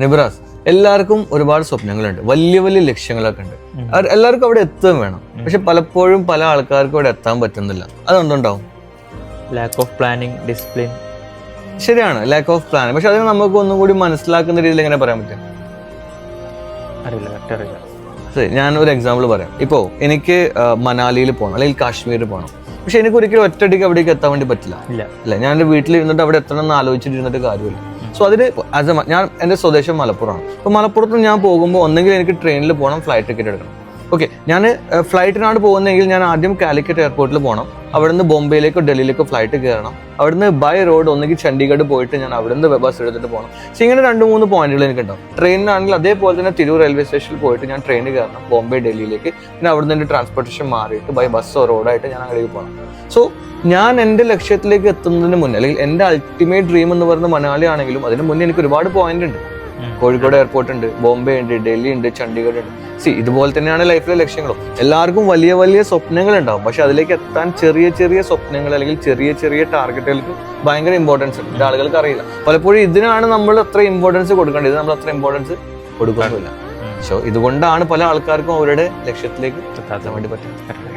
നിബ്രാസ്, എല്ലാവർക്കും ഒരുപാട് സ്വപ്നങ്ങളുണ്ട്, വലിയ വലിയ ലക്ഷ്യങ്ങളൊക്കെ ഉണ്ട്. എല്ലാവർക്കും അവിടെ എത്തുകയും വേണം. പക്ഷെ പലപ്പോഴും പല ആൾക്കാർക്കും അവിടെ എത്താൻ പറ്റുന്നില്ല. അതെന്തുണ്ടാവും? Lack of planning, discipline. ശരിയാണ്, ലാക്ക് ഓഫ് പ്ലാനിങ്. പക്ഷെ അതിന് നമുക്ക് ഒന്നും കൂടി മനസ്സിലാക്കുന്ന രീതിയിൽ എങ്ങനെ പറയാൻ പറ്റും? അറിയില്ല. ശരി, ഞാൻ ഒരു എക്സാമ്പിൾ പറയാം. ഇപ്പോൾ എനിക്ക് മനാലിയിൽ പോകണം അല്ലെങ്കിൽ കാശ്മീരിൽ പോകണം. പക്ഷെ എനിക്ക് ഒരിക്കലും ഒറ്റയടിക്ക് അവിടേക്ക് എത്താൻ വേണ്ടി പറ്റില്ല. ഇല്ല, ഞാൻ എൻ്റെ വീട്ടിൽ ഇരുന്നിട്ട് അവിടെ എത്തണം എന്ന് ആലോചിച്ചിട്ടിരുന്നിട്ട് കാര്യമില്ല. സോ അതിന് ഞാൻ എൻ്റെ സ്വദേശം മലപ്പുറമാണ്. അപ്പോൾ മലപ്പുറത്ത് ഞാൻ പോകുമ്പോൾ ഒന്നെങ്കിൽ എനിക്ക് ട്രെയിനിൽ പോകണം, ഫ്ലൈറ്റ് ടിക്കറ്റ് എടുക്കണം. ഓക്കെ, ഞാൻ ഫ്ലൈറ്റിനാണ് പോകുന്നതെങ്കിൽ ഞാൻ ആദ്യം കാലിക്കറ്റ് എയർപോർട്ടിൽ പോകണം. അവിടുന്ന് ബോംബെയിലേക്കോ ഡൽഹിയിലേക്കോ ഫ്ലൈറ്റ് കയറണം. അവിടുന്ന് ബൈ റോഡ് ഒന്നെങ്കിൽ ചണ്ഡീഗഡ് പോയിട്ട് ഞാൻ അവിടുന്ന് ബസ് എടുത്തിട്ട് പോകണം. സോ ഇങ്ങനെ 2-3 പോയിന്റുകൾ എനിക്ക് ഉണ്ടാവും. ട്രെയിനിനാണെങ്കിൽ അതേപോലെ തന്നെ തിരൂർ റെയിൽവേ സ്റ്റേഷനിൽ പോയിട്ട് ഞാൻ ട്രെയിനിൽ കയറണം ബോംബെ ഡൽഹിയിലേക്ക്. പിന്നെ അവിടുന്ന് എൻ്റെ ട്രാൻസ്പോർട്ടേഷൻ മാറിയിട്ട് ബൈ ബസ്സോ റോഡായിട്ട് ഞാൻ അങ്ങോട്ടേക്ക് പോകണം. സോ ഞാൻ എൻ്റെ ലക്ഷ്യത്തിലേക്ക് എത്തുന്നതിന് മുന്നേ, അല്ലെങ്കിൽ എൻ്റെ അൾട്ടിമേറ്റ് ഡ്രീം എന്ന് പറയുന്നത് മനാലി ആണെങ്കിലും അതിന് മുന്നേ എനിക്ക് ഒരുപാട് പോയിന്റ് ഉണ്ട്. കോഴിക്കോട് എയർപോർട്ട് ഉണ്ട്, ബോംബെ ഉണ്ട്, ഡൽഹി ഉണ്ട്, ചണ്ഡീഗഡ് ഉണ്ട്. ഇതുപോലെ തന്നെയാണ് ലൈഫിലെ ലക്ഷ്യങ്ങളും. എല്ലാവർക്കും വലിയ വലിയ സ്വപ്നങ്ങൾ ഉണ്ടാവും. പക്ഷെ അതിലേക്ക് എത്താൻ ചെറിയ ചെറിയ സ്വപ്നങ്ങൾ അല്ലെങ്കിൽ ചെറിയ ചെറിയ ടാർഗറ്റുകൾക്ക് ഭയങ്കര ഇമ്പോർട്ടൻസ് ഉണ്ട്. ഇത് ആളുകൾക്ക് അറിയില്ല. പലപ്പോഴും ഇതിനാണ് നമ്മൾ അത്ര ഇമ്പോർട്ടൻസ് കൊടുക്കേണ്ടത്. ഇത് നമ്മൾ അത്ര ഇമ്പോർട്ടൻസ് കൊടുക്കുന്നില്ല. സോ ഇതുകൊണ്ടാണ് പല ആൾക്കാർക്കും അവരുടെ ലക്ഷ്യത്തിലേക്ക് എത്താൻ വേണ്ടി പറ്റുന്നത്.